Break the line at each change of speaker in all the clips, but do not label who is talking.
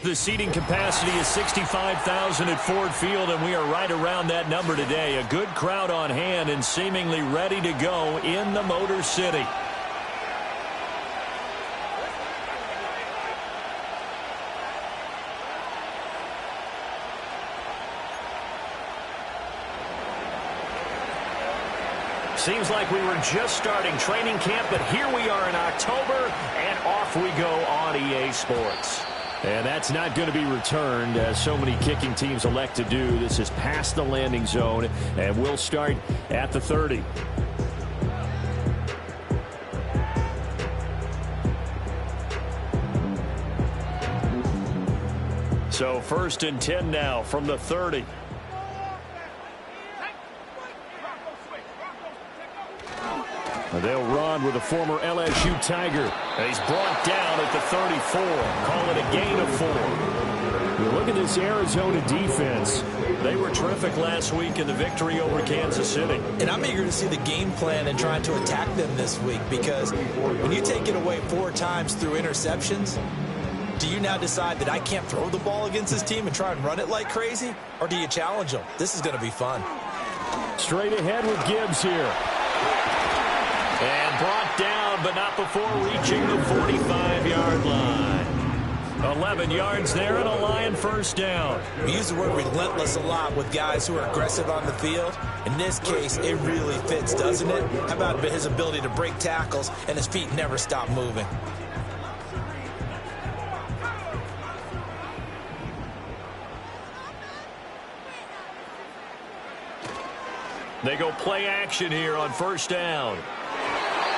The seating capacity is 65,000 at Ford Field, and we are right around that number today. A good crowd on hand and seemingly ready to go in the Motor City. Seems like we were just starting training camp, but here we are in October, and off we go on EA Sports. And that's not going to be returned, as so many kicking teams elect to do. This is past the landing zone, and we'll start at the 30. So 1st and 10 now from the 30. They'll run with a former LSU Tiger. And he's brought down at the 34. Call it a gain of 4. You look at this Arizona defense. They were terrific last week in the victory over Kansas City.
And I'm eager to see the game plan and trying to attack them this week, because when you take it away 4 times through interceptions, do you now decide that I can't throw the ball against this team and try and run it like crazy? Or do you challenge them? This is going to be fun.
Straight ahead with Gibbs here. And brought down, but not before reaching the 45-yard line. 11 yards there and a Lion first down.
We use the word relentless a lot with guys who are aggressive on the field. In this case, it really fits, doesn't it? How about his ability to break tackles and his feet never stop moving?
They go play action here on first down.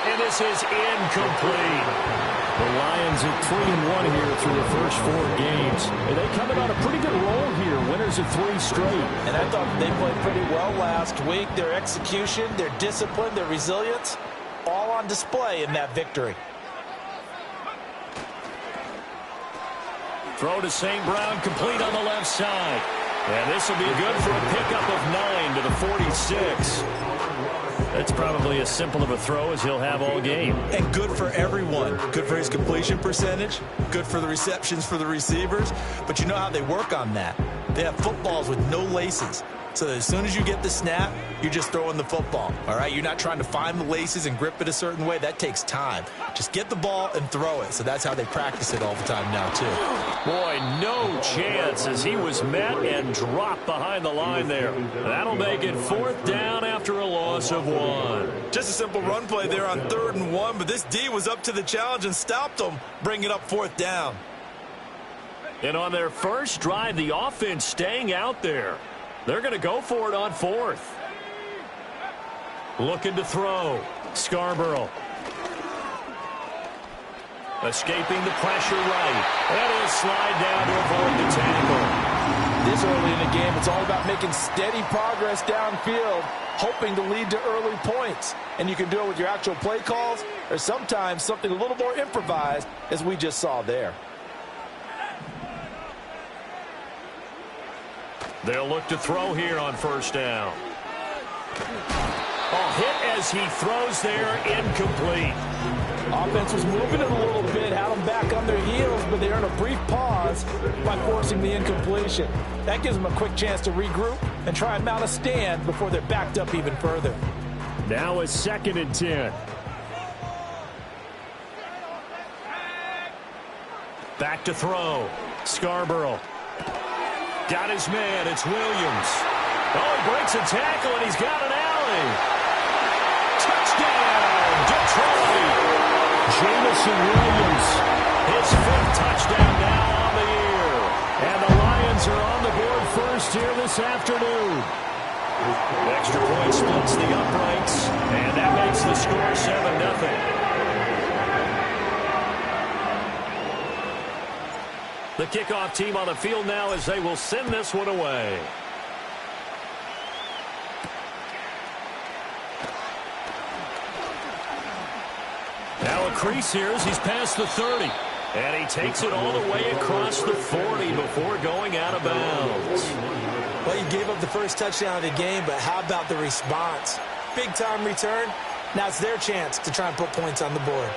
And this is incomplete. The Lions at 3-1 here through the first 4 games. And they coming on a pretty good roll here. Winners of 3 straight.
And I thought they played pretty well last week. Their execution, their discipline, their resilience, all on display in that victory.
Throw to St. Brown, complete on the left side. And this will be good for a pickup of 9 to the 46. That's probably as simple of a throw as he'll have all game.
And good for everyone. Good for his completion percentage. Good for the receptions for the receivers. But you know how they work on that. They have footballs with no laces. So that as soon as you get the snap, you're just throwing the football. All right? You're not trying to find the laces and grip it a certain way. That takes time. Just get the ball and throw it. So that's how they practice it all the time now, too.
Boy, no chance as he was met and dropped behind the line there. That'll make it 4th down after a loss of 1.
Just a simple run play there on 3rd and 1, but this D was up to the challenge and stopped them, bringing up 4th down.
And on their first drive, the offense staying out there. They're going to go for it on 4th. Looking to throw. Scarborough. Escaping the pressure right. And he'll slide down to avoid the tackle.
This early in the game, it's all about making steady progress downfield, hoping to lead to early points. And you can do it with your actual play calls, or sometimes something a little more improvised, as we just saw there.
They'll look to throw here on first down. Oh, hit as he throws there, incomplete.
Offense was moving it a little bit, had them back on their heels, but they earned a brief pause by forcing the incompletion. That gives them a quick chance to regroup and try and mount a stand before they're backed up even further.
Now a 2nd and 10. Back to throw. Scarborough. Got his man. It's Williams. Oh, he breaks a tackle, and he's got an alley. Touchdown, Detroit. Jameson Williams, his 5th touchdown now on the year. And the Lions are on the board first here this afternoon. Extra point splits the uprights, and that makes the score 7-0. The kickoff team on the field now as they will send this one away. Now a crease here as he's past the 30. And he takes it all the way across the 40 before going out of bounds.
Well, you gave up the first touchdown of the game, but how about the response? Big-time return. Now it's their chance to try and put points on the board.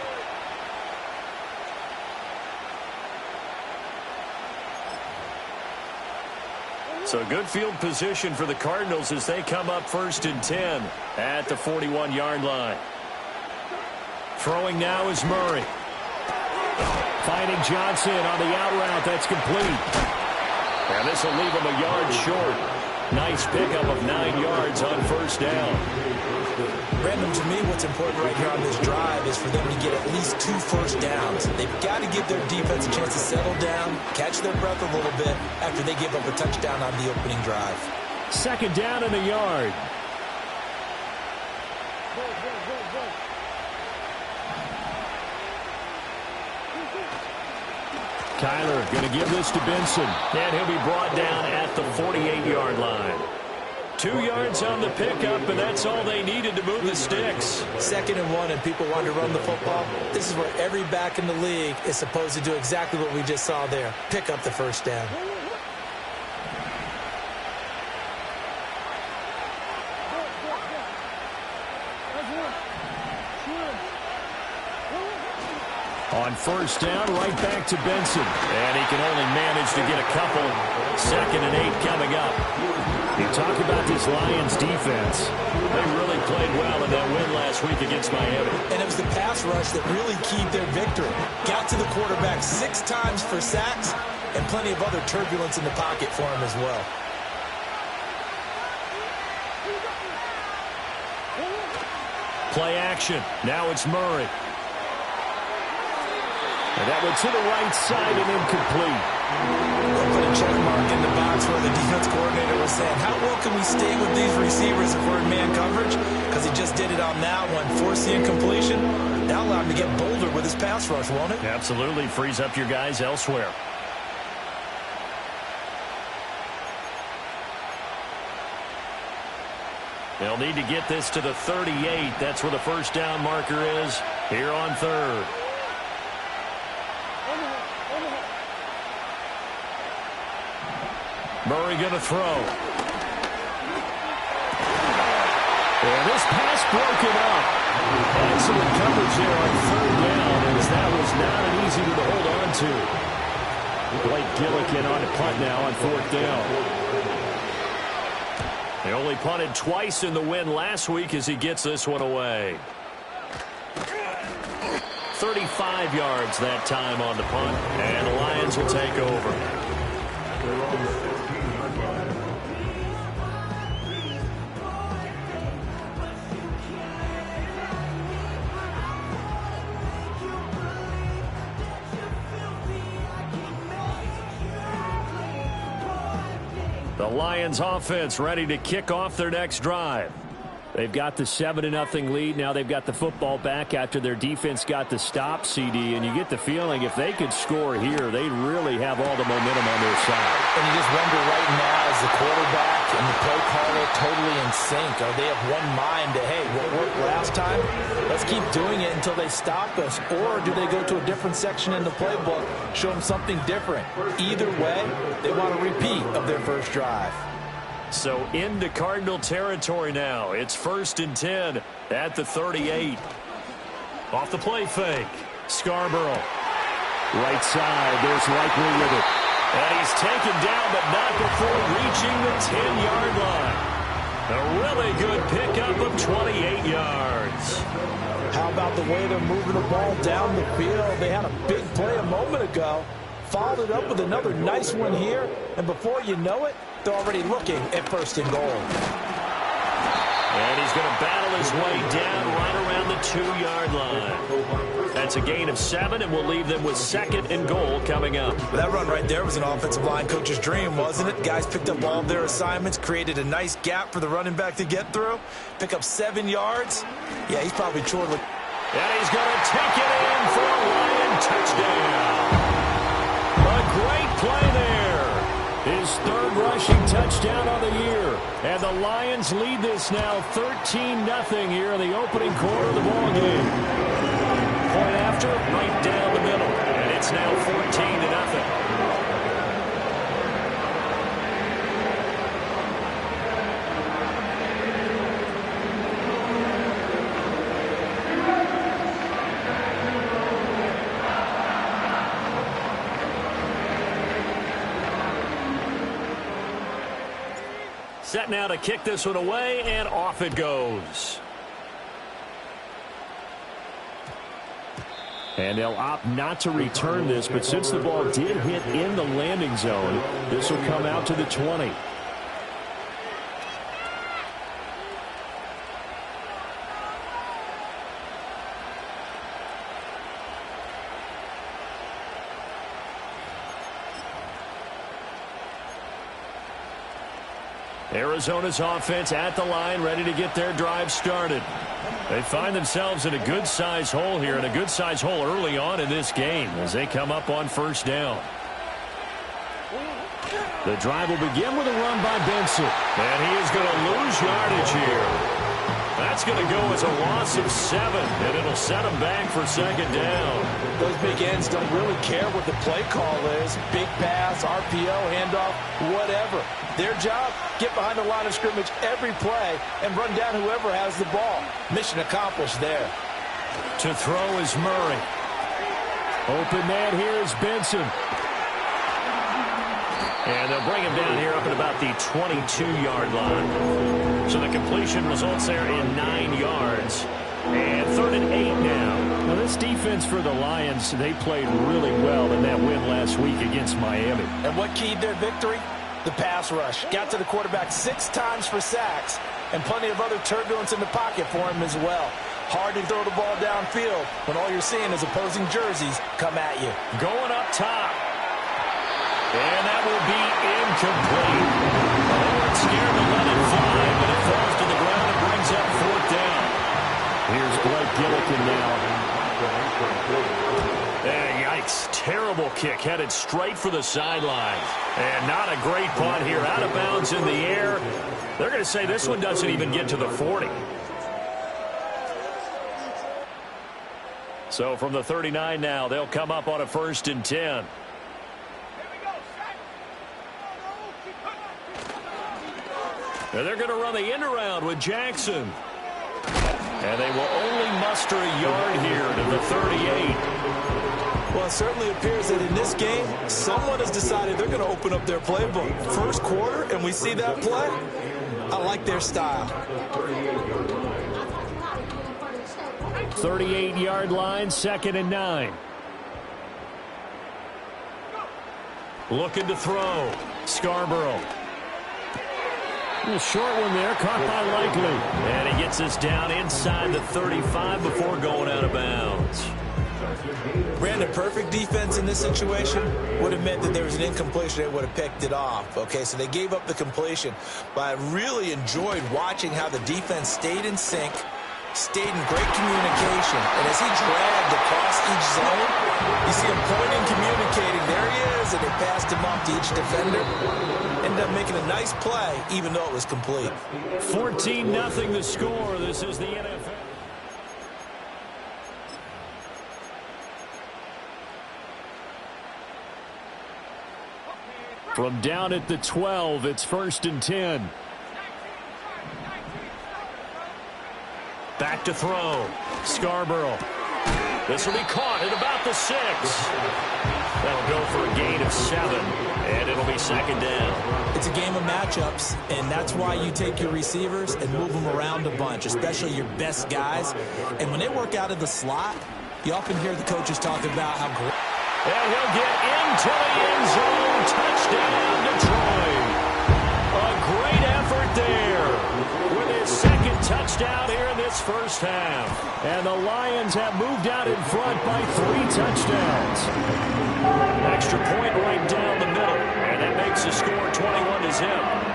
So good field position for the Cardinals as they come up 1st and 10 at the 41-yard line. Throwing now is Murray. Finding Johnson on the out route. That's complete. And this will leave him a yard short. Nice pickup of 9 yards on 1st down.
Brandon, to me, what's important right here on this drive is for them to get at least 2 first downs. They've got to give their defense a chance to settle down, catch their breath a little bit after they give up a touchdown on the opening drive.
2nd down in the yard. Kyler going to give this to Benson. And he'll be brought down at the 48-yard line. 2 yards on the pickup, and that's all they needed to move the sticks.
2nd and 1, and people want to run the football. This is where every back in the league is supposed to do exactly what we just saw there. Pick up the first down.
On 1st down, right back to Benson. And he can only manage to get a couple. 2nd and 8 coming up. You talk about this Lions defense. They really played well in that win last week against Miami.
And it was the pass rush that really keyed their victory. Got to the quarterback 6 times for sacks and plenty of other turbulence in the pocket for him as well.
Play action. Now it's Murray. And that went to the right side and incomplete.
They'll put a check mark in the box where the defense coordinator was saying, how well can we stay with these receivers if we're in man coverage? Because he just did it on that one, forced the incompletion. That'll allow him to get bolder with his pass rush, won't it?
Absolutely. Frees up your guys elsewhere. They'll need to get this to the 38. That's where the 1st down marker is here on 3rd. Murray going to throw. And this pass broken up. Excellent coverage there on 3rd down, as that was not an easy one to hold on to. Blake Gillikin on a punt now on 4th down. They only punted twice in the win last week as he gets this one away. 35 yards that time on the punt, and the Lions will take over. The Lions offense ready to kick off their next drive. They've got the 7-0 lead. Now they've got the football back after their defense got the stop, CD. And you get the feeling if they could score here, they'd really have all the momentum on their side.
And you just wonder right now, is the quarterback and the play caller totally in sync? Are they of one mind that, hey, what worked last time, let's keep doing it until they stop us? Or do they go to a different section in the playbook, show them something different? Either way, they want a repeat of their first drive.
So into Cardinal territory now. It's 1st and 10 at the 38. Off the play fake. Scarborough. Right side. There's Likely with it. And he's taken down, but not before reaching the 10-yard line. A really good pickup of 28 yards.
How about the way they're moving the ball down the field? They had a big play a moment ago. Followed it up with another nice one here. And before you know it, they're already looking at 1st and goal.
And he's going to battle his way down right around the 2-yard line. That's a gain of 7, and we'll leave them with 2nd and goal coming up.
That run right there was an offensive line coach's dream, wasn't it? Guys picked up all of their assignments, created a nice gap for the running back to get through, pick up 7 yards. Yeah, he's probably chortling.
And he's going to take it in for a Lion touchdown. A great play there. His 3rd rushing touchdown of the year. And the Lions lead this now 13-0 here in the opening quarter of the ballgame. Point after, right down the middle. And it's now 14-0. Set now to kick this one away, and off it goes. And they'll opt not to return this, but since the ball did hit in the landing zone, this will come out to the 20. Arizona's offense at the line, ready to get their drive started. They find themselves in a good-sized hole here, and a good-sized hole early on in this game as they come up on 1st down. The drive will begin with a run by Benson. And he is going to lose yardage here. That's going to go as a loss of 7, and it'll set him back for 2nd down.
Those big ends don't really care what the play call is. Big pass, RPO, handoff, whatever. Their job, get behind the line of scrimmage every play and run down whoever has the ball. Mission accomplished there.
To throw is Murray. Open man here is Benson. And they'll bring him down here up at about the 22-yard line. So the completion results there in 9 yards. And 3rd and 8 now. Now this defense for the Lions, they played really well in that win last week against Miami.
And what keyed their victory? The pass rush. Got to the quarterback 6 times for sacks, and plenty of other turbulence in the pocket for him as well. Hard to throw the ball downfield when all you're seeing is opposing jerseys come at you.
Going up top. And that will be incomplete. They weren't scared to let it fly, but it falls to the ground and brings up 4th down. Here's Blake Gillikin now. And yikes, terrible kick, headed straight for the sideline. And not a great punt here, out of bounds in the air. They're going to say this one doesn't even get to the 40. So from the 39 now, they'll come up on a 1st and 10. And they're going to run the end around with Jackson. And they will only muster a yard here to the 38.
Well, it certainly appears that in this game, someone has decided they're going to open up their playbook. 1st quarter, and we see that play. I like their style.
38-yard line, 2nd and 9. Looking to throw. Scarborough. A short one there, caught by Likely. And he gets us down inside the 35 before going out of bounds.
Brandon, perfect defense in this situation would have meant that there was an incompletion. They would have picked it off. Okay, so they gave up the completion. But I really enjoyed watching how the defense stayed in sync, stayed in great communication. And as he dragged across each zone, you see him pointing, communicating. There he is, and they passed him off to each defender. Ended up making a nice play, even though it was complete.
14-0 the score. This is the NFL. From down at the 12, it's 1st and 10. Back to throw. Scarborough. This will be caught at about the 6. That'll go for a gain of 7, and it'll be 2nd down.
It's a game of matchups, and that's why you take your receivers and move them around a bunch, especially your best guys. And when they work out of the slot, you often hear the coaches talk about how great.
And he'll get into the end zone. Touchdown, Detroit. A great effort there with his 2nd touchdown here in this this first half. And the Lions have moved out in front by 3 touchdowns. Extra point right down the middle. And that makes the score 21-0.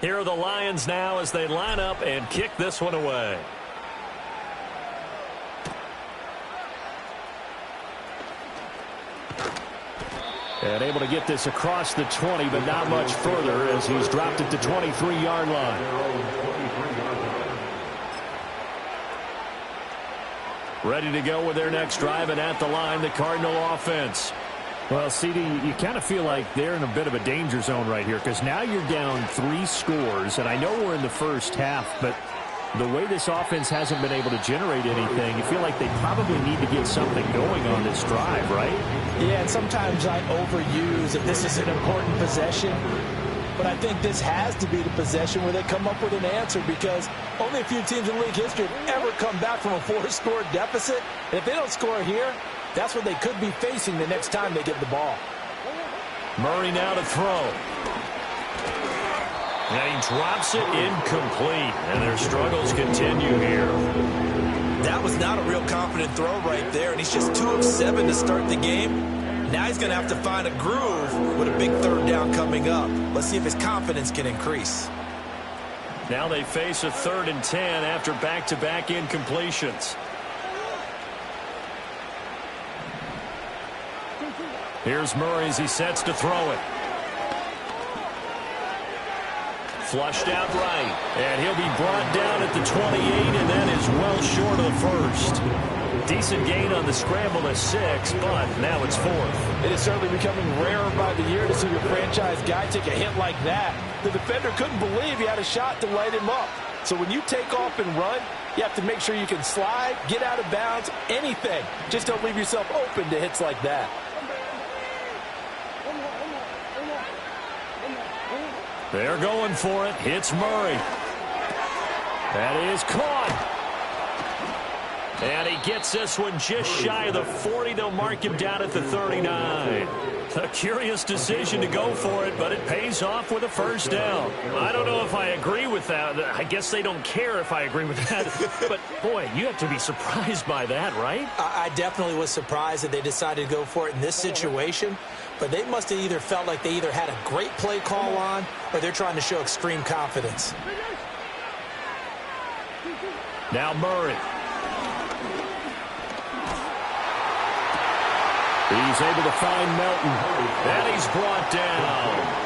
Here are the Lions now as they line up and kick this one away. And able to get this across the 20, but not much further as he's dropped it to 23-yard line. Ready to go with their next drive, and at the line, the Cardinal offense. Well, CD, you kind of feel like they're in a bit of a danger zone right here because now you're down 3 scores, and I know we're in the first half, but the way this offense hasn't been able to generate anything, you feel like they probably need to get something going on this drive, right?
Yeah, and sometimes I overuse if this is an important possession, but I think this has to be the possession where they come up with an answer because only a few teams in league history have ever come back from a 4-score deficit, and if they don't score here, that's what they could be facing the next time they get the ball.
Murray now to throw. And he drops it incomplete. And their struggles continue here.
That was not a real confident throw right there. And he's just 2 of 7 to start the game. Now he's going to have to find a groove with a big 3rd down coming up. Let's see if his confidence can increase.
Now they face a 3rd and 10 after back-to-back incompletions. Here's Murray as he sets to throw it. Flushed out right. And he'll be brought down at the 28, and that is well short of the first. Decent gain on the scramble to 6, but now it's 4th.
It is certainly becoming rarer by the year to see your franchise guy take a hit like that. The defender couldn't believe he had a shot to light him up. So when you take off and run, you have to make sure you can slide, get out of bounds, anything. Just don't leave yourself open to hits like that.
They're going for it. Hits Murray. That is caught. And he gets this one just shy of the 40. They'll mark him down at the 39. A curious decision to go for it, but it pays off with a first down. I don't know if I agree with that. I guess they don't care if I agree with that. But, boy, you have to be surprised by that, right?
I definitely was surprised that they decided to go for it in this situation. But they must have either felt like they either had a great play call on or they're trying to show extreme confidence.
Now Murray. He's able to find Melton. And he's brought down.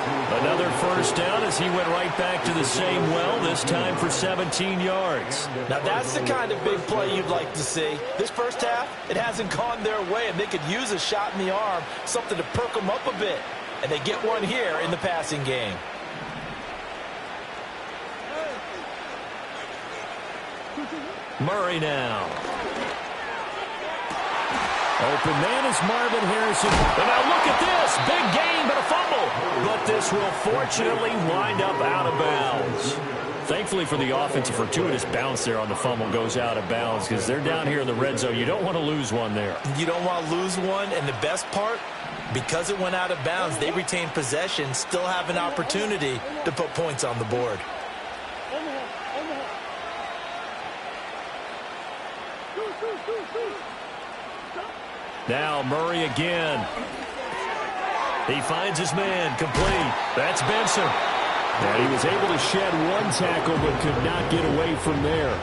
Another first down as he went right back to the same well, this time for 17 yards.
Now that's the kind of big play you'd like to see. This first half, it hasn't gone their way, and they could use a shot in the arm, something to perk them up a bit. And they get one here in the passing game.
Murray now. Open man is Marvin Harrison. And now look at this. Big gain, but a fumble. But this will fortunately wind up out of bounds. Thankfully for the offense, a fortuitous bounce there on the fumble goes out of bounds because they're down here in the red zone. You don't want to lose one there.
You don't want to lose one. And the best part, because it went out of bounds, they retain possession, still have an opportunity to put points on the board.
Now Murray again. He finds his man complete. That's Benson. And he was able to shed one tackle but could not get away from there.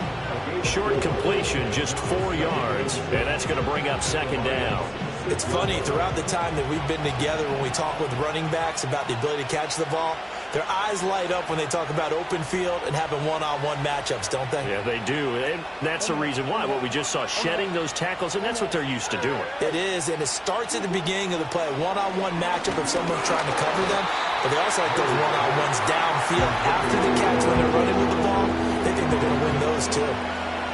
Short completion, just 4 yards. And that's going to bring up second down.
It's funny, throughout the time that we've been together when we talk with running backs about the ability to catch the ball, their eyes light up when they talk about open field and having one-on-one matchups, don't they?
Yeah, they do. And that's the reason why. What we just saw, shedding those tackles, and that's what they're used to doing.
It is, and it starts at the beginning of the play. One-on-one matchup if someone's trying to cover them, but they also like those one-on-ones downfield after the catch when they're running with the ball. They think they're going to win those, too.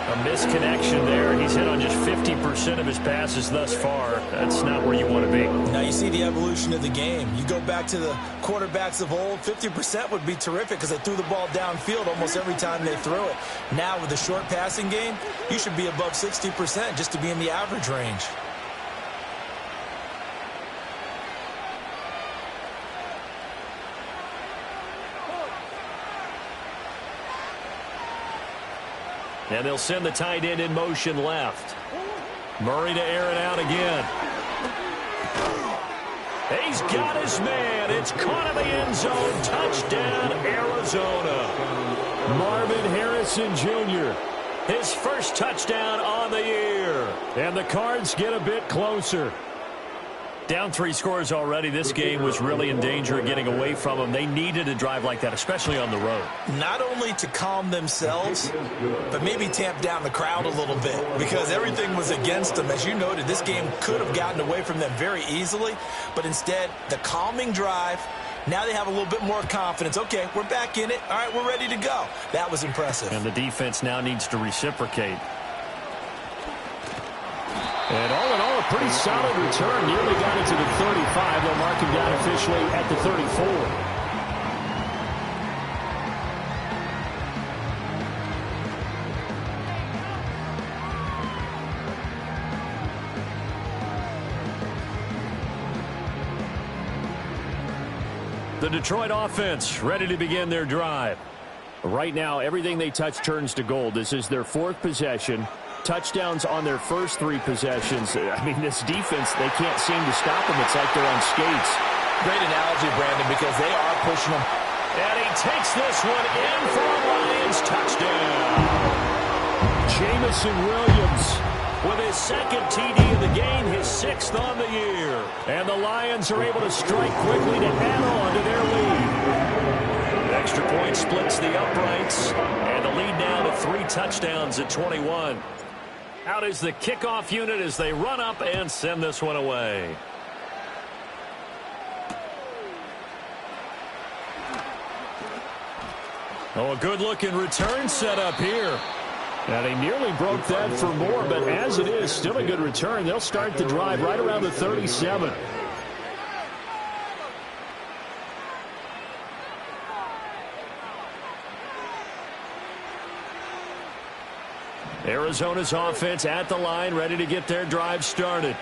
A misconnection there. He's hit on just 50% of his passes thus far. That's not where you want to be.
Now you see the evolution of the game. You go back to the quarterbacks of old, 50% would be terrific because they threw the ball downfield almost every time they threw it. Now with the short passing game, you should be above 60% just to be in the average range.
And they'll send the tight end in motion left. Murray to air it out again. He's got his man. It's caught in the end zone. Touchdown, Arizona. Marvin Harrison Jr., his first touchdown on the year. And the Cards get a bit closer. Down 3 scores already. This game was really in danger of getting away from them. They needed a drive like that, especially on the road.
Not only to calm themselves, but maybe tamp down the crowd a little bit because everything was against them. As you noted, this game could have gotten away from them very easily, but instead, the calming drive, now they have a little bit more confidence. Okay, we're back in it. All right, we're ready to go. That was impressive.
And the defense now needs to reciprocate. And all in all, a pretty solid return. Nearly got it to the 35. They'll mark him down officially at the 34. The Detroit offense ready to begin their drive. Right now, everything they touch turns to gold. This is their 4th possession. Touchdowns on their first 3 possessions. I mean, this defense, they can't seem to stop them. It's like they're on skates.
Great analogy, Brandon, because they are pushing them.
And he takes this one in for a Lions touchdown. Jamison Williams with his 2nd TD of the game, his 6th on the year. And the Lions are able to strike quickly to add on to their lead. Extra point splits the uprights. And the lead now to 3 touchdowns at 21. Out is the kickoff unit as they run up and send this one away. Oh, a good-looking return set up here. Now, they nearly broke that for more, but as it is, still a good return. They'll start the drive right around the 37. Arizona's offense at the line, ready to get their drive started.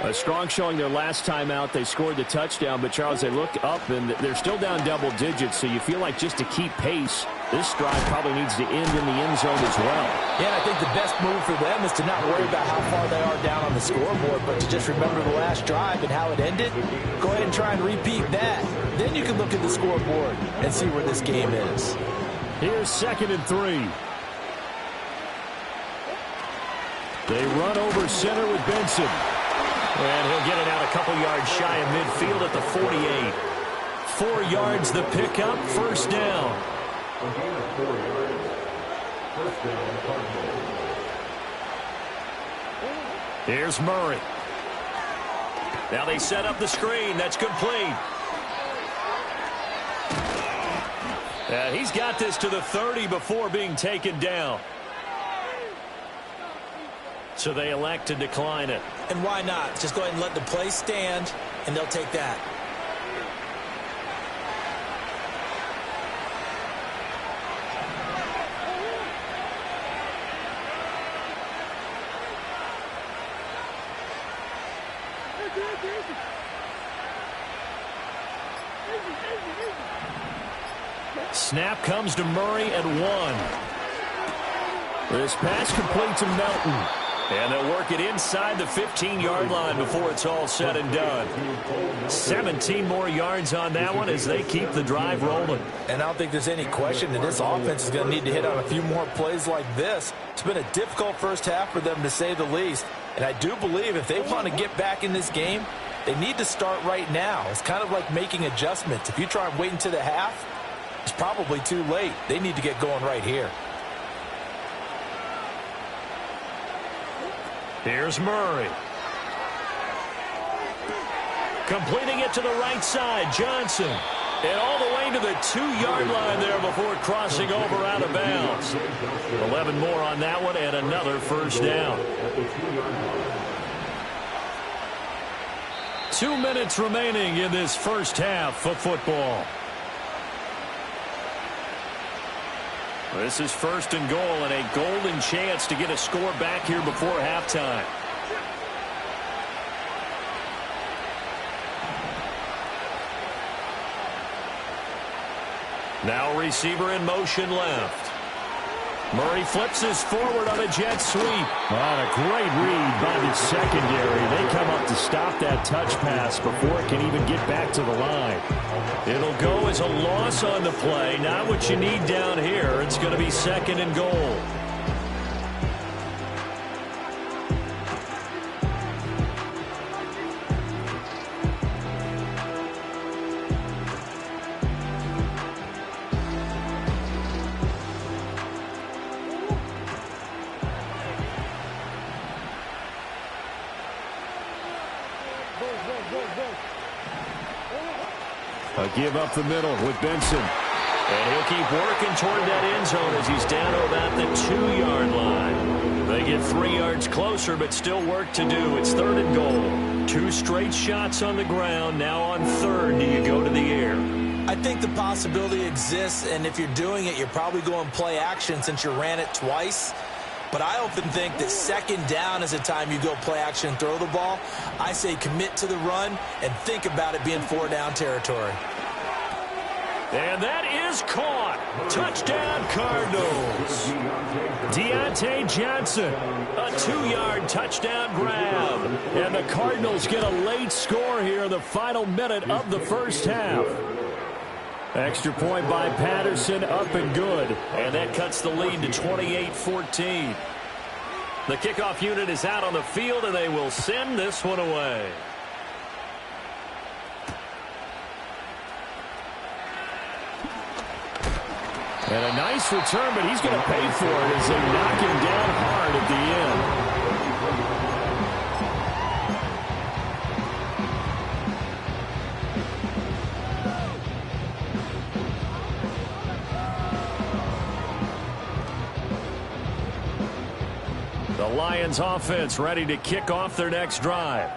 A strong showing their last time out. They scored the touchdown, but, Charles, they look up, and they're still down double digits, so you feel like just to keep pace, this drive probably needs to end in the end zone as well.
Yeah, and I think the best move for them is to not worry about how far they are down on the scoreboard, but to just remember the last drive and how it ended. Go ahead and try and repeat that. Then you can look at the scoreboard and see where this game is.
Here's 2nd and 3. They run over center with Benson. And he'll get it out a couple yards shy of midfield at the 48. 4 yards the pickup, first down. Here's Murray. Now they set up the screen. That's complete. He's got this to the 30 before being taken down. So they elect to decline it.
And why not? Just go ahead and let the play stand, and they'll take that.
Snap comes to Murray at 1. This pass complete to Melton. And they'll work it inside the 15-yard line before it's all said and done. 17 more yards on that one as they keep the drive rolling.
And I don't think there's any question that this offense is going to need to hit on a few more plays like this. It's been a difficult first half for them, to say the least. And I do believe if they want to get back in this game, they need to start right now. It's kind of like making adjustments. If you try and wait until the half, it's probably too late. They need to get going right here.
Here's Murray. Completing it to the right side, Johnson. And all the way to the 2-yard line there before crossing over out of bounds. 11 more on that one and another first down. 2 minutes remaining in this first half of football. This is 1st and goal and a golden chance to get a score back here before halftime. Now receiver in motion left. Murray flips his forward on a jet sweep. On a great read by the secondary. They come up to stop that touch pass before it can even get back to the line. It'll go as a loss on the play. Not what you need down here. It's going to be 2nd and goal. A give up the middle with Benson. And he'll keep working toward that end zone as he's down to about the 2-yard line. They get 3 yards closer, but still work to do. It's 3rd and goal. 2 straight shots on the ground. Now on 3rd, do you go to the air?
I think the possibility exists, and if you're doing it, you're probably going play action since you ran it twice. But I often think that 2nd down is the time you go play action and throw the ball. I say commit to the run and think about it being 4-down territory.
And that is caught. Touchdown, Cardinals. Deontay Johnson, a 2-yard touchdown grab. And the Cardinals get a late score here in the final minute of the first half. Extra point by Patterson, up and good. And that cuts the lead to 28-14. The kickoff unit is out on the field, and they will send this one away. And a nice return, but he's going to pay for it as they knock him down hard at the end. The Lions offense ready to kick off their next drive.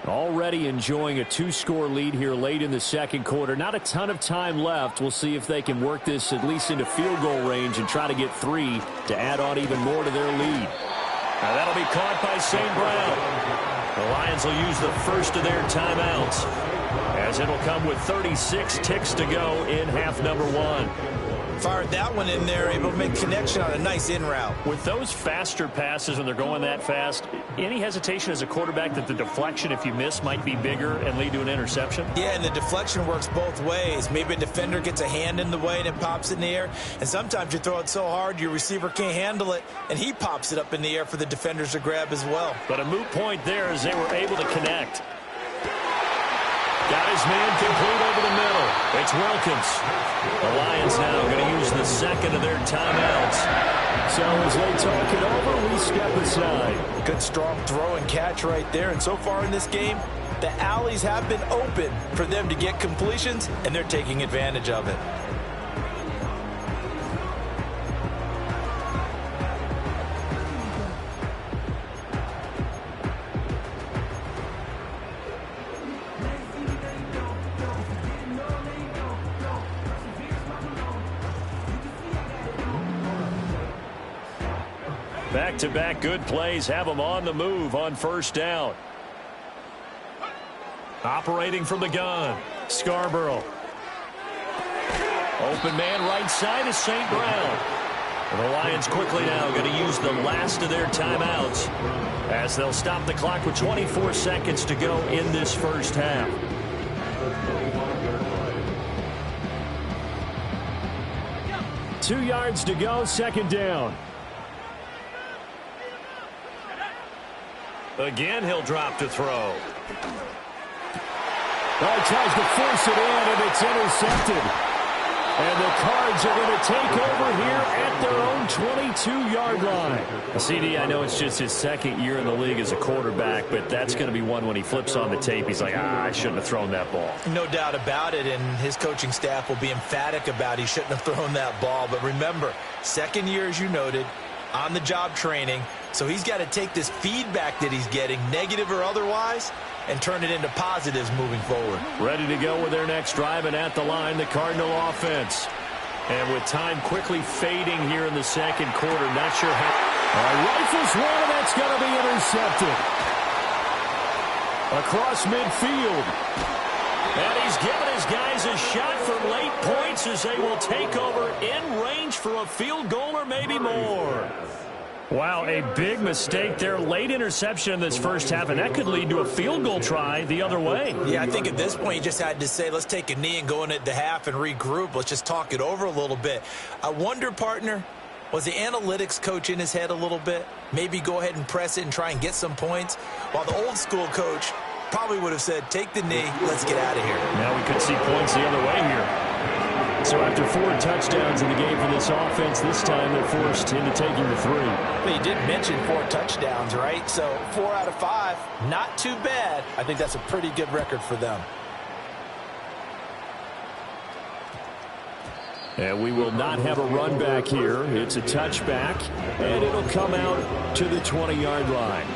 Already enjoying a 2-score lead here late in the second quarter. Not a ton of time left. We'll see if they can work this at least into field goal range and try to get 3 to add on even more to their lead. Now that'll be caught by St. Brown. The Lions will use the first of their timeouts, as it'll come with 36 ticks to go in half number 1.
Fired that one in there, able to make connection on a nice in route.
With those faster passes when they're going that fast, any hesitation as a quarterback that the deflection, if you miss, might be bigger and lead to an interception?
Yeah, and the deflection works both ways. Maybe a defender gets a hand in the way and it pops in the air. And sometimes you throw it so hard your receiver can't handle it, and he pops it up in the air for the defenders to grab as well.
But a moot point there as they were able to connect. Got his man complete over the middle. It's Wilkins. The Lions now going to use the second of their timeouts. So as they talk it over, we step aside.
Good strong throw and catch right there. And so far in this game, the alleys have been open for them to get completions, and they're taking advantage of it.
Back-to-back good plays have them on the move on first down. Operating from the gun, Scarborough. Open man right side is St. Brown. And the Lions quickly now going to use the last of their timeouts as they'll stop the clock with 24 seconds to go in this first half. Two yards to go, second down. Again, he'll drop to throw. Well, he tries to force it in, and it's intercepted. And the Cards are going to take over here at their own 22-yard line. CD, I know it's just his second year in the league as a quarterback, but that's going to be one when he flips on the tape. He's like, I shouldn't have thrown that ball.
No doubt about it, and his coaching staff will be emphatic about he shouldn't have thrown that ball. But remember, second year, as you noted, on-the-job training. So he's got to take this feedback that he's getting, negative or otherwise, and turn it into positives moving forward. Ready to go with their next drive, and at the line, the Cardinal offense. And with time quickly fading here in the second quarter, not sure how. Rifles one, and that's going to be intercepted. Across midfield.
And he's given his guys a shot for late points as they will take over in range for a field goal or maybe more. Wow, a big mistake there. Late interception in this first half, and that could lead to a field goal try the other way.
Yeah, I think at this point you just had to say, let's take a knee and go into the half and regroup. Let's just talk it over a little bit. I wonder, partner, was the analytics coach in his head a little bit? Maybe go ahead and press it and try and get some points? While the old school coach probably would have said, take the knee, let's get out of here.
Now we could see points the other way here. So after 4 touchdowns in the game for this offense, this time they're forced into taking the 3.
But you did mention 4 touchdowns, right? So 4 out of 5, not too bad. I think that's a pretty good record for them.
And we will not have a run back here. It's a touchback, and it'll come out to the 20-yard line.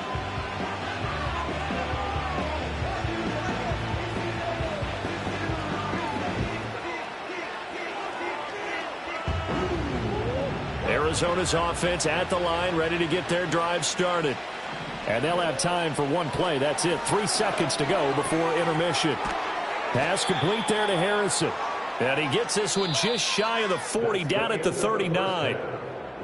Arizona's offense at the line, ready to get their drive started. And they'll have time for one play. That's it. 3 seconds to go before intermission. Pass complete there to Harrison. And he gets this one just shy of the 40, down at the 39.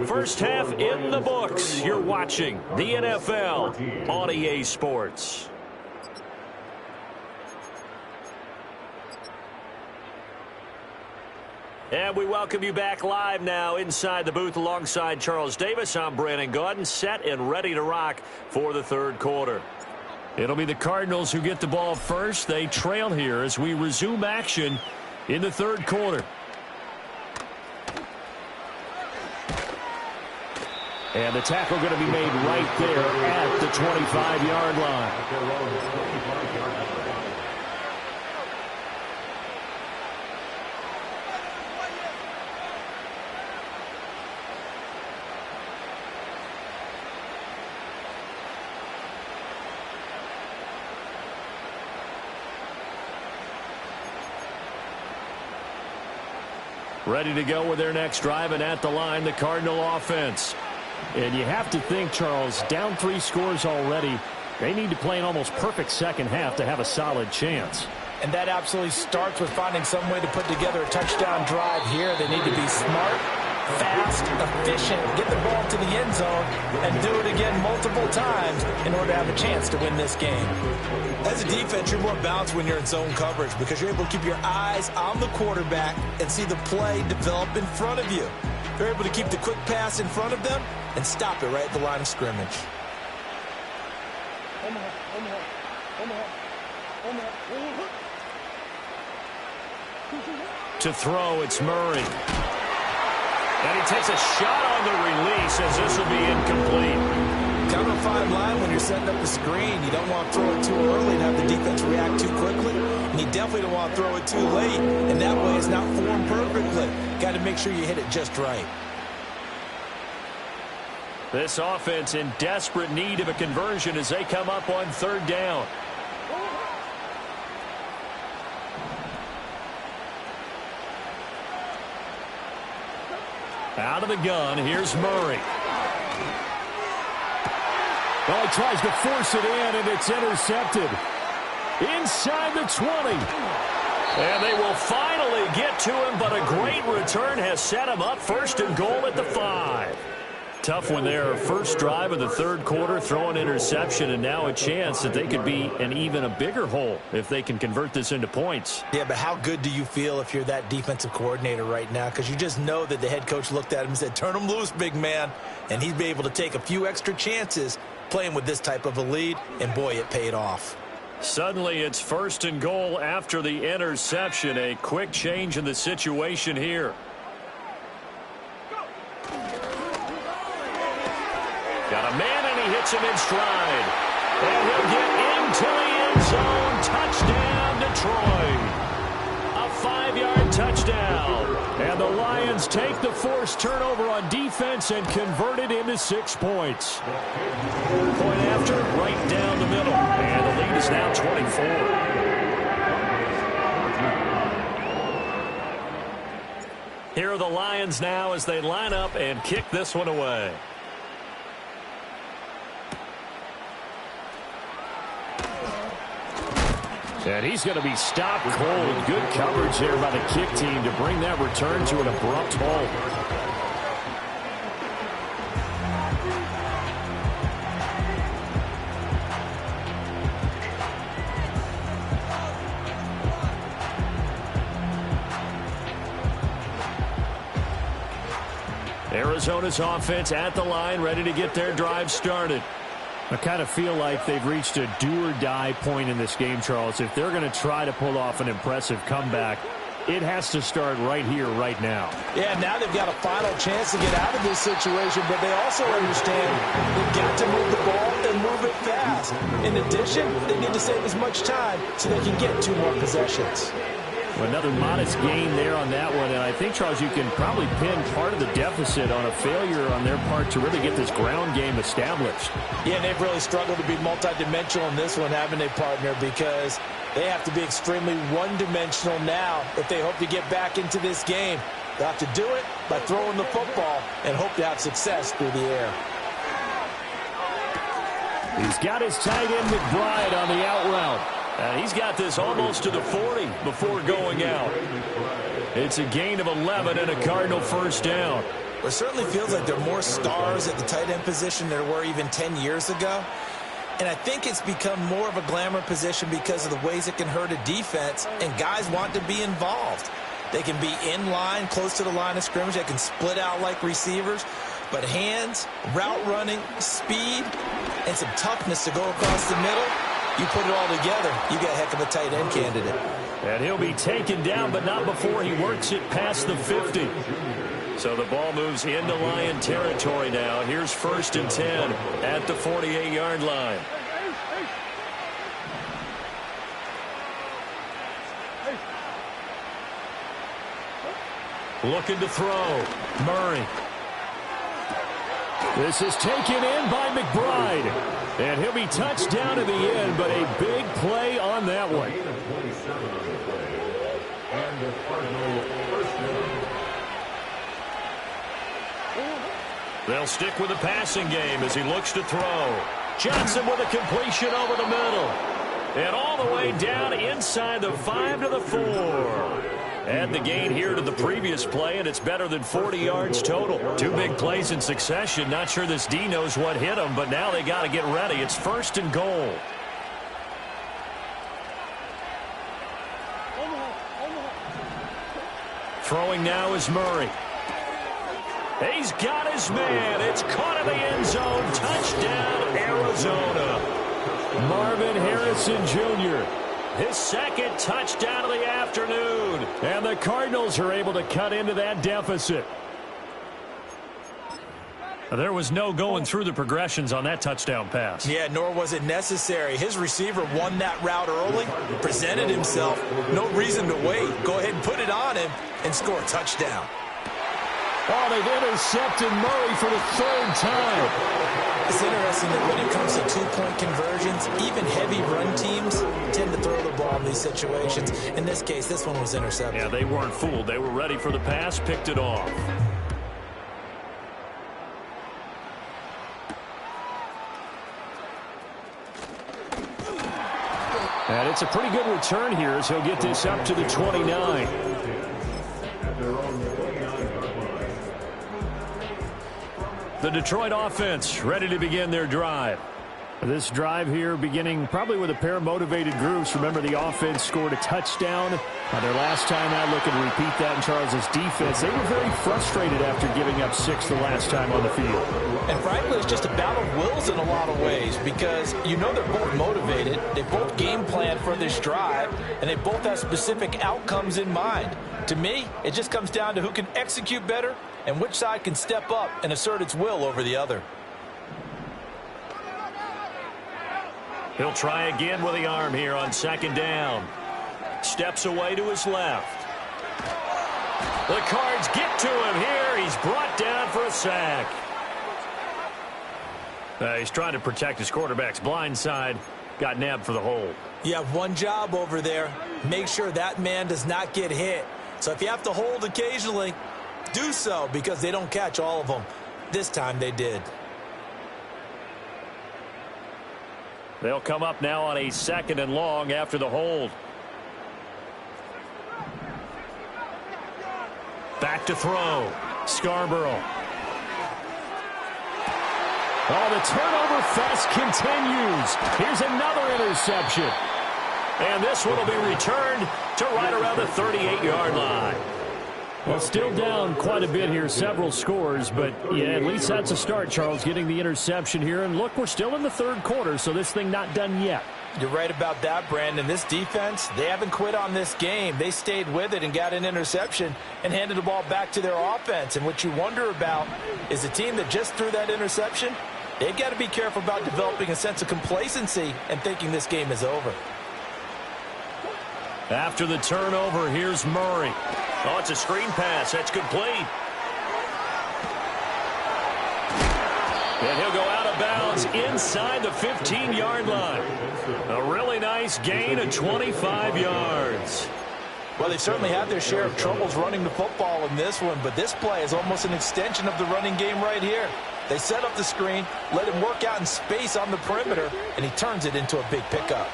First half in the books. You're watching the NFL on EA Sports. And we welcome you back live now inside the booth alongside Charles Davis. I'm Brandon Gaudin, set and ready to rock for the third quarter. It'll be the Cardinals who get the ball first. They trail here as we resume action in the third quarter. And the tackle going to be made right there at the 25-yard line. Ready to go with their next drive, and at the line, the Cardinal offense. And you have to think, Charles, down 3 scores already. They need to play an almost perfect second half to have a solid chance.
And that absolutely starts with finding some way to put together a touchdown drive here. They need to be smart, fast, efficient, get the ball to the end zone, and do it again multiple times in order to have a chance to win this game. As a defense, you're more balanced when you're in zone coverage because you're able to keep your eyes on the quarterback and see the play develop in front of you. You're able to keep the quick pass in front of them and stop it right at the line of scrimmage.
To throw, it's Murray. And he takes a shot on the release as this will be incomplete.
Kind of a fine line when you're setting up the screen. You don't want to throw it too early and have the defense react too quickly. And you definitely don't want to throw it too late. And that way it's not formed perfectly. Got to make sure you hit it just right.
This offense in desperate need of a conversion as they come up on third down. Out of the gun, here's Murray. Well, he tries to force it in, and it's intercepted. Inside the 20. And they will finally get to him, but a great return has set him up first and goal at the 5. Tough one there. First drive of the third quarter, throw an interception, and now a chance that they could be an even a bigger hole if they can convert this into points.
Yeah, but how good do you feel if you're that defensive coordinator right now? Because you just know that the head coach looked at him and said, turn him loose, big man. And he'd be able to take a few extra chances playing with this type of a lead, and boy, it paid off.
Suddenly, it's first and goal after the interception. A quick change in the situation here. Got a man, and he hits him in stride. And he'll get into the end zone. Touchdown, Detroit. A 5-yard touchdown. And the Lions take the forced turnover on defense and convert it into 6 points. Point after, right down the middle. And the lead is now 24. Here are the Lions now as they line up and kick this one away. And he's going to be stopped cold. Good coverage there by the kick team to bring that return to an abrupt halt. Arizona's offense at the line, ready to get their drive started. I kind of feel like they've reached a do-or-die point in this game, Charles. If they're going to try to pull off an impressive comeback, it has to start right here, right now.
Yeah, now they've got a final chance to get out of this situation, but they also understand they've got to move the ball and move it fast. In addition, they need to save as much time so they can get 2 more possessions.
Another modest gain there on that one, and I think, Charles, you can probably pin part of the deficit on a failure on their part to really get this ground game established.
Yeah, and they've really struggled to be multidimensional in this one, haven't they, partner, because they have to be extremely one-dimensional now if they hope to get back into this game. They'll have to do it by throwing the football and hope to have success through the air.
He's got his tight end McBride on the out route. He's got this almost to the 40 before going out. It's a gain of 11 and a Cardinal first down.
Well, it certainly feels like there are more stars at the tight end position than there were even 10 years ago. And I think it's become more of a glamour position because of the ways it can hurt a defense, and guys want to be involved. They can be in line, close to the line of scrimmage. They can split out like receivers. But hands, route running, speed, and some toughness to go across the middle, you put it all together, you got a heck of a tight end candidate.
And he'll be taken down, but not before he works it past the 50. So the ball moves into Lion territory now. Here's 1st and 10 at the 48-yard line. Looking to throw. Murray. This is taken in by McBride. And he'll be touched down to the end, but a big play on that one. They'll stick with the passing game as he looks to throw. Johnson with a completion over the middle. And all the way down inside the 5 to the 4. Add the gain here to the previous play, and it's better than 40 yards total. 2 big plays in succession. Not sure this D knows what hit him, but now they got to get ready. It's 1st and goal. Throwing now is Murray. He's got his man. It's caught in the end zone. Touchdown, Arizona. Marvin Harrison Jr., his 2nd touchdown of the afternoon. And the Cardinals are able to cut into that deficit. There was no going through the progressions on that touchdown pass.
Yeah, nor was it necessary. His receiver won that route early, presented himself. No reason to wait. Go ahead and put it on him and score a touchdown.
Oh, they've intercepted Murray for the 3rd time.
It's interesting that when it comes to 2-point conversions, even heavy run teams tend to throw the ball in these situations. In this case, this one was intercepted.
Yeah, they weren't fooled. They were ready for the pass, picked it off. And it's a pretty good return here as he'll get this up to the 29. The Detroit offense ready to begin their drive. This drive here beginning probably with a pair of motivated groups. Remember, the offense scored a touchdown their last time out. Looking to repeat that in Charles's defense. They were very frustrated after giving up 6 the last time on the field.
And frankly, it's just a battle of wills in a lot of ways because you know they're both motivated. They both game plan for this drive, and they both have specific outcomes in mind. To me, it just comes down to who can execute better and which side can step up and assert its will over the other.
He'll try again with the arm here on 2nd down. Steps away to his left. The Cards get to him here. He's brought down for a sack. He's trying to protect his quarterback's blind side. Got nabbed for the hold.
You have one job over there. Make sure that man does not get hit. So if you have to hold occasionally, do so because they don't catch all of them. This time they did.
They'll come up now on a 2nd and long after the hold. Back to throw. Scarborough. Oh, the turnover fest continues. Here's another interception. And this one will be returned to right around the 38-yard line. Well, still down quite a bit here, several scores, but yeah, at least that's a start, Charles, getting the interception here. And look, we're still in the 3rd quarter, so this thing not done yet.
You're right about that, Brandon. This defense, they haven't quit on this game. They stayed with it and got an interception and handed the ball back to their offense. And what you wonder about is a team that just threw that interception, they've got to be careful about developing a sense of complacency and thinking this game is over.
After the turnover, here's Murray. Oh, it's a screen pass. That's complete. And he'll go out of bounds inside the 15-yard line. A really nice gain of 25 yards.
Well, they certainly had their share of troubles running the football in this one, but this play is almost an extension of the running game right here. They set up the screen, let him work out in space on the perimeter, and he turns it into a big pickup.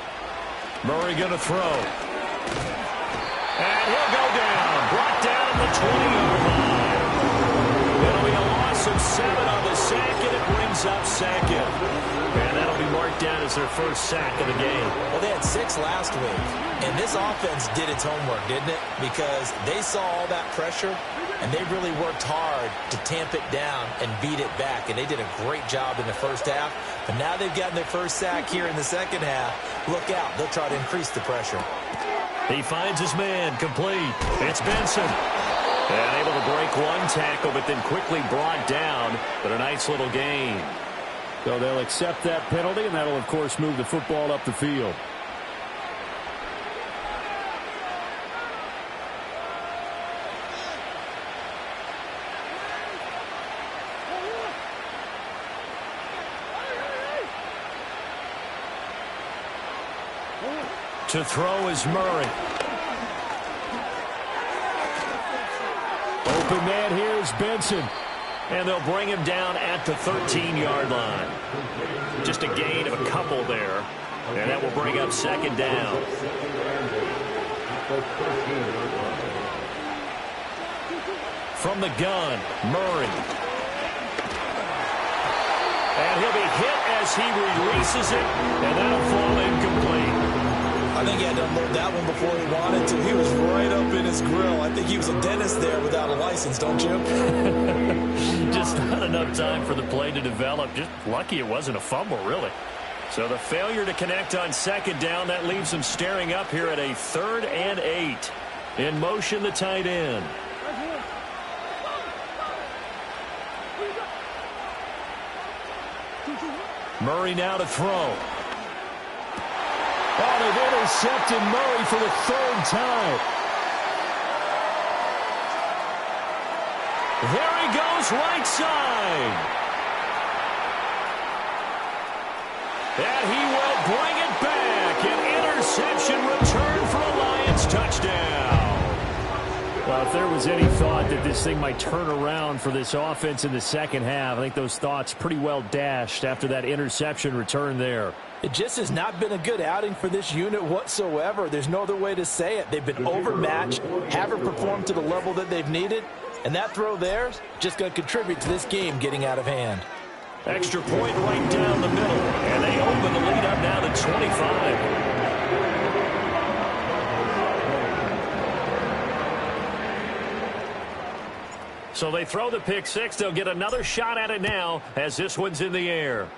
Murray going to throw. And he'll go down. Brought down the 20-yard line. It'll be a loss of 7 on the sack, and it brings up 2nd. And that'll be marked down as their first sack of the game.
Well, they had 6 last week, and this offense did its homework, didn't it? Because they saw all that pressure, and they really worked hard to tamp it down and beat it back. And they did a great job in the first half. But now they've gotten their first sack here in the second half. Look out. They'll try to increase the pressure.
He finds his man, complete. It's Benson. And able to break one tackle, but then quickly brought down. But a nice little gain. So they'll accept that penalty, and that'll, of course, move the football up the field. To throw is Murray. Open man here is Benson. And they'll bring him down at the 13-yard line. Just a gain of a couple there. And that will bring up 2nd down. From the gun, Murray. And he'll be hit as he releases it. And that'll fall incomplete.
I think he had to unload that one before he wanted to. He was right up in his grill. I think he was a dentist there without a license, don't you?
Just not enough time for the play to develop. Just lucky it wasn't a fumble, really. So the failure to connect on 2nd down, that leaves him staring up here at a 3rd and 8. In motion, the tight end. Murray now to throw. Oh, they've intercepted Murray for the 3rd time. There he goes, right side. And he will bring it back. An interception return for a Lions touchdown. Well, if there was any thought that this thing might turn around for this offense in the second half, I think those thoughts pretty well dashed after that interception return there.
It just has not been a good outing for this unit whatsoever. There's no other way to say it. They've been overmatched, haven't performed to the level that they've needed, and that throw there is just going to contribute to this game getting out of hand.
Extra point right down the middle, and they open the lead up now to 25. So they throw the pick six. They'll get another shot at it now as this one's in the air.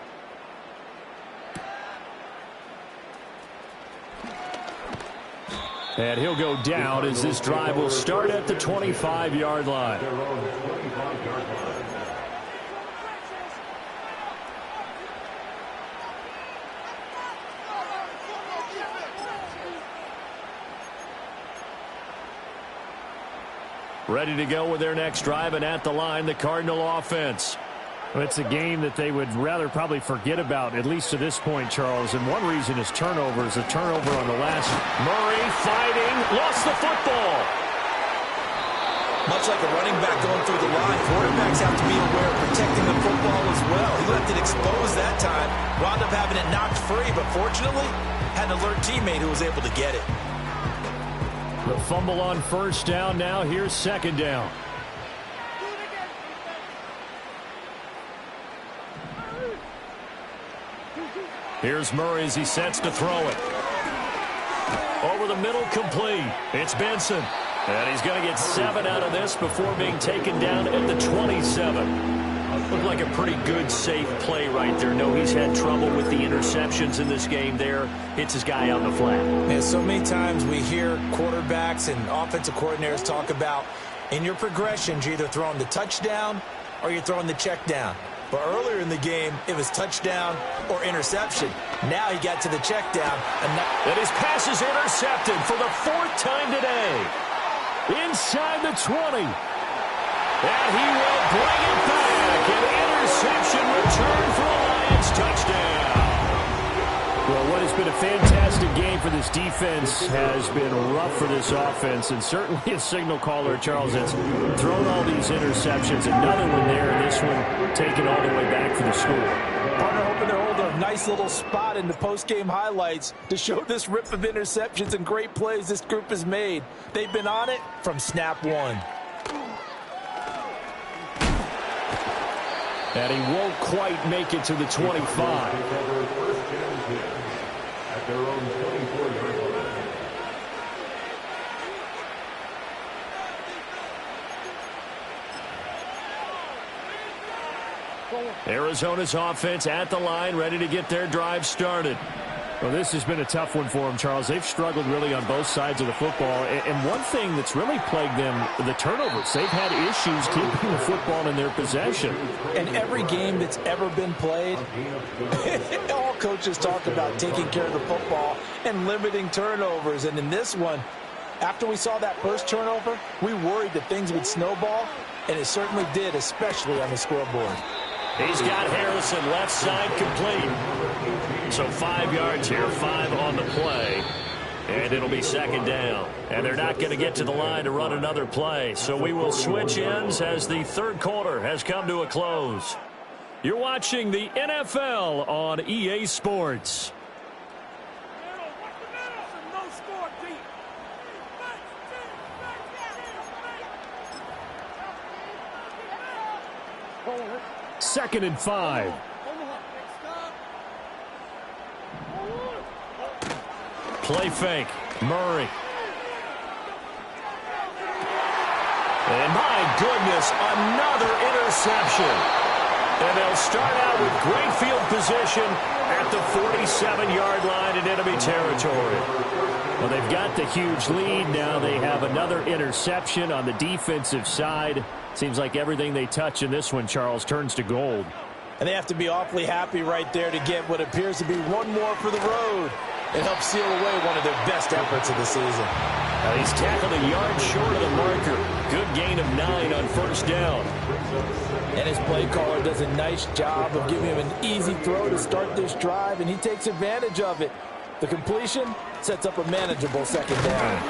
And he'll go down as this drive will start at the 25-yard line. Ready to go with their next drive, and at the line, the Cardinal offense. Well, it's a game that they would rather probably forget about, at least to this point, Charles. And one reason is turnovers. A turnover on the last. Murray fighting, lost the football.
Much like a running back going through the line, quarterbacks have to be aware of protecting the football as well. He left it exposed that time. Wound up having it knocked free, but fortunately, had an alert teammate who was able to get it.
The fumble on first down now. Here's second down. Here's Murray as he sets to throw it. Over the middle, complete. It's Benson. And he's going to get 7 out of this before being taken down at the 27. Looked like a pretty good, safe play right there. No, he's had trouble with the interceptions in this game there. Hits his guy on the flat.
And so many times we hear quarterbacks and offensive coordinators talk about in your progressions, you're either throwing the touchdown or you're throwing the check down. But earlier in the game, it was touchdown or interception. Now he got to the check down.
And his pass is intercepted for the 4th time today. Inside the 20. And he will bring it back. An interception return for a Lions touchdown. Well, what has been a fantastic game for this defense has been rough for this offense, and certainly a signal caller, Charles, that's thrown all these interceptions. Another one there, and this one taken all the way back for the score.
Partner hoping to hold a nice little spot in the post-game highlights to show this rip of interceptions and great plays this group has made. They've been on it from snap one.
And he won't quite make it to the 25. Arizona's offense at the line, ready to get their drive started. Well, this has been a tough one for them, Charles. They've struggled really on both sides of the football. And one thing that's really plagued them, the turnovers. They've had issues keeping the football in their possession.
And every game that's ever been played, all coaches talk about taking care of the football and limiting turnovers. And in this one, after we saw that first turnover, we worried that things would snowball, and it certainly did, especially on the scoreboard.
He's got Harrison left side complete. So 5 yards here, 5 on the play. And it'll be second down. And they're not going to get to the line to run another play. So we will switch ends as the third quarter has come to a close. You're watching the NFL on EA Sports. Second and 5. Play fake. Murray. And my goodness, another interception. And they'll start out with great field position at the 47-yard line in enemy territory. Well, they've got the huge lead. Now they have another interception on the defensive side. Seems like everything they touch in this one, Charles, turns to gold.
And they have to be awfully happy right there to get what appears to be one more for the road. It helps seal away one of their best efforts of the season.
He's tackled a yard short of the marker. Good gain of 9 on first down.
And his play caller does a nice job of giving him an easy throw to start this drive, and he takes advantage of it. The completion sets up a manageable second down.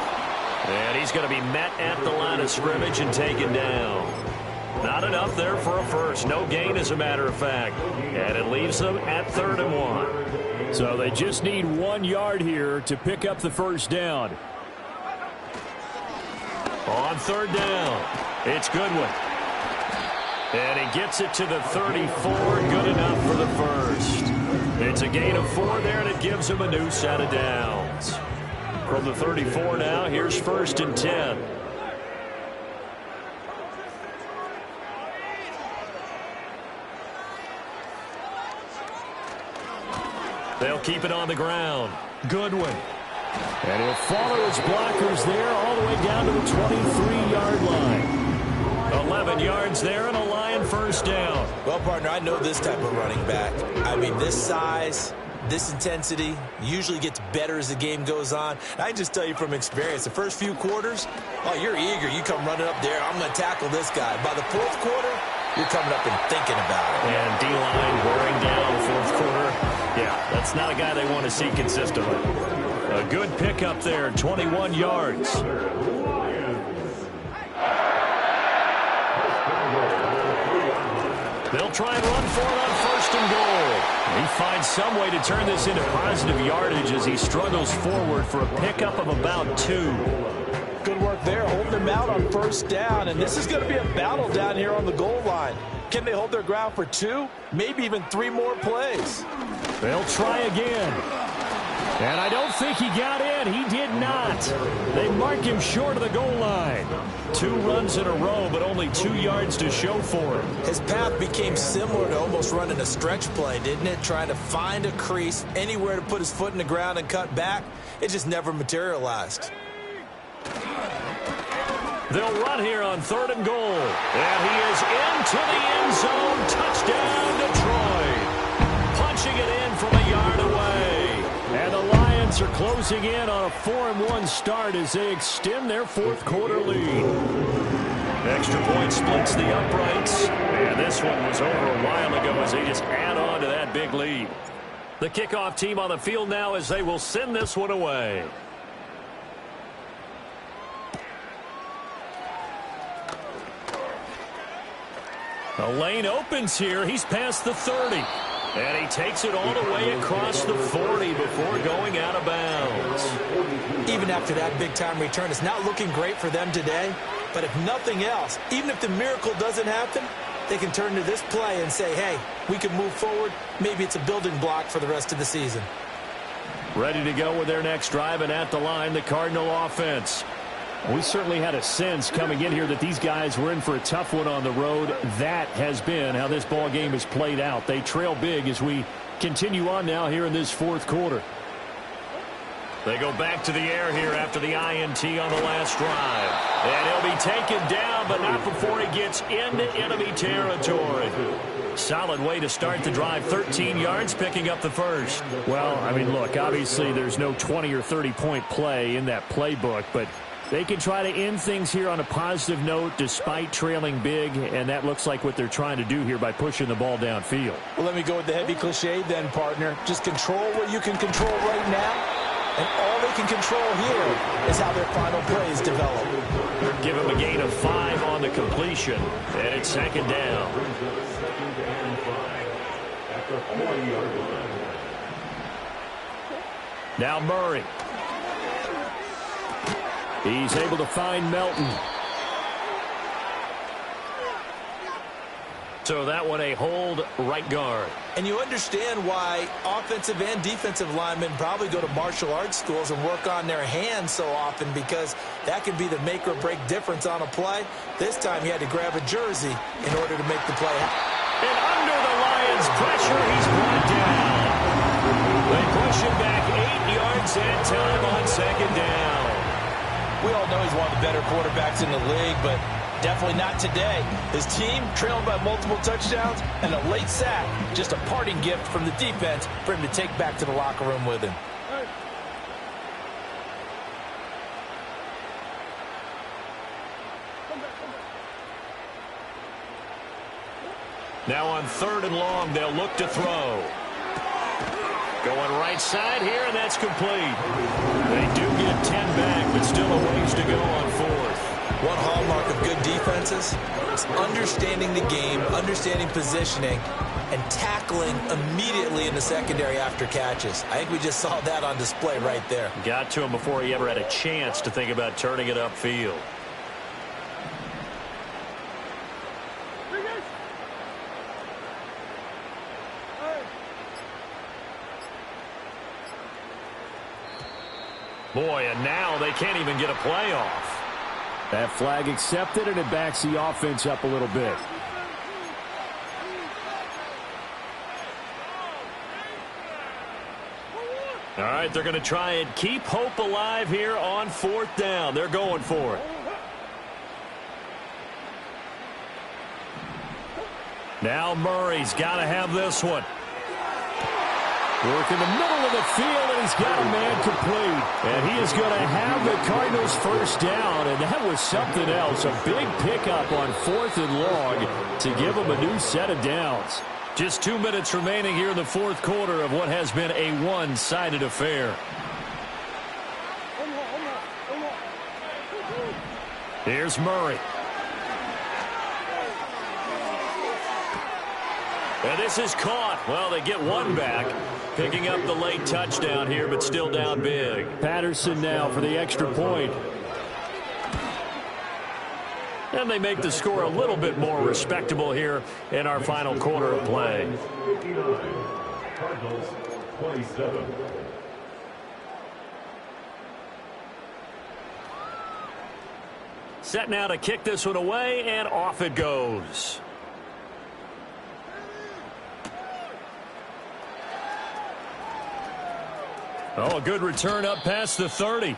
And he's going to be met at the line of scrimmage and taken down. Not enough there for a first. No gain, as a matter of fact. And it leaves them at 3rd and 1. So they just need 1 yard here to pick up the first down. On third down, it's Goodwin. And he gets it to the 34. Good enough for the first. It's a gain of 4 there, and it gives him a new set of downs. From the 34 now, here's 1st and 10. They'll keep it on the ground. Goodwin. And he'll follow his blockers there all the way down to the 23-yard line. 11 yards there and a Lion first down.
Well, partner, I know this type of running back. I mean, this size, this intensity usually gets better as the game goes on. I just tell you from experience, the first few quarters, oh, you're eager. You come running up there. I'm going to tackle this guy. By the 4th quarter, you're coming up and thinking about it.
And D-line wearing down 4th quarter. Yeah, that's not a guy they want to see consistently. A good pickup there, 21 yards. They'll try and run for it on 1st and goal. He finds some way to turn this into positive yardage as he struggles forward for a pickup of about 2.
Good work there, holding them out on 1st down, and this is going to be a battle down here on the goal line. Can they hold their ground for 2, maybe even 3 more plays?
They'll try again. And I don't think he got in. He did not. They mark him short of the goal line. 2 runs in a row, but only 2 yards to show for him.
His path became similar to almost running a stretch play, didn't it? Trying to find a crease, anywhere to put his foot in the ground and cut back. It just never materialized.
They'll run here on 3rd and goal. And he is into the end zone. Touchdown, Detroit. Punching it in from a yard away. And the Lions are closing in on a 4-1 start as they extend their 4th quarter lead. Extra point splits the uprights. And this one was over a while ago as they just add on to that big lead. The kickoff team on the field now as they will send this one away. The lane opens here. He's past the 30. And he takes it all the way across the 40 before going out of bounds.
Even after that big-time return, it's not looking great for them today. But if nothing else, even if the miracle doesn't happen, they can turn to this play and say, hey, we can move forward. Maybe it's a building block for the rest of the season.
Ready to go with their next drive, and at the line, the Cardinal offense. We certainly had a sense coming in here that these guys were in for a tough one on the road. That has been how this ball game has played out. They trail big as we continue on now here in this 4th quarter. They go back to the air here after the INT on the last drive. And he'll be taken down, but not before he gets into enemy territory. Solid way to start the drive. 13 yards, picking up the 1st. Well, I mean, look, obviously there's no 20 or 30-point play in that playbook, but they can try to end things here on a positive note despite trailing big, and that looks like what they're trying to do here by pushing the ball downfield.
Well, let me go with the heavy cliche then, partner. Just control what you can control right now, and all they can control here is how their final plays develop.
Give him a gain of 5 on the completion, and it's 2nd down. Now Murray. He's able to find Melton. So that one a hold right guard.
And you understand why offensive and defensive linemen probably go to martial arts schools and work on their hands so often, because that can be the make or break difference on a play. This time he had to grab a jersey in order to make the play.
And under the Lions' pressure, he's brought down. They push him back 8 yards and time on 2nd down.
We all know he's one of the better quarterbacks in the league, but definitely not today. His team trailed by multiple touchdowns, and a late sack, just a parting gift from the defense for him to take back to the locker room with him.
Now on 3rd and long, they'll look to throw. Going right side here, and that's complete. They do get 10 back, but still a ways to go on 4th.
One hallmark of good defenses is understanding the game, understanding positioning, and tackling immediately in the secondary after catches. I think we just saw that on display right there.
Got to him before he ever had a chance to think about turning it upfield. Boy, and now they can't even get a play off. That flag accepted, and it backs the offense up a little bit. All right, they're going to try and keep hope alive here on 4th down. They're going for it. Now Murray's got to have this one. Work in the middle of the field, and he's got a man complete. And he is going to have the Cardinals' 1st down, and that was something else. A big pickup on 4th and long to give them a new set of downs. Just 2 minutes remaining here in the 4th quarter of what has been a one-sided affair. Here's Murray. And this is caught. Well, they get one back, picking up the late touchdown here, but still down big. Patterson now for the extra point. And they make the score a little bit more respectable here in our final quarter of play.
Cardinals 27.
Set now to kick this one away, and off it goes. Oh, a good return up past the 30.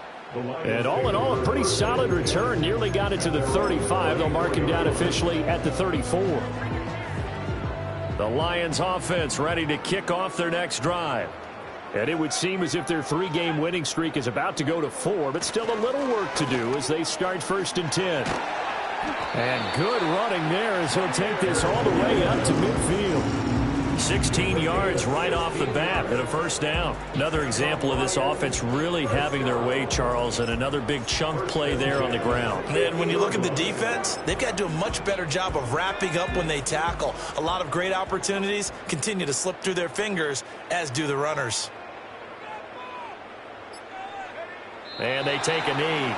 And all in all, a pretty solid return. Nearly got it to the 35. They'll mark him down officially at the 34. The Lions offense ready to kick off their next drive. And it would seem as if their 3-game winning streak is about to go to 4, but still a little work to do as they start 1st and 10. And good running there as he'll take this all the way up to midfield. 16 yards right off the bat and a first down. Another example of this offense really having their way, Charles, and another big chunk play there on the ground.
And when you look at the defense, they've got to do a much better job of wrapping up when they tackle. A lot of great opportunities continue to slip through their fingers, as do the runners.
And they take a knee.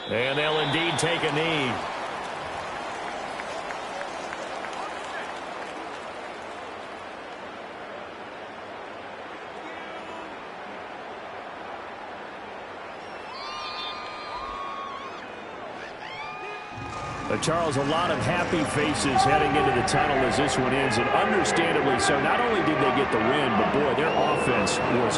And they'll indeed take a knee. Charles, a lot of happy faces heading into the tunnel as this one ends, and understandably so. Not only did they get the win, but boy, their offense was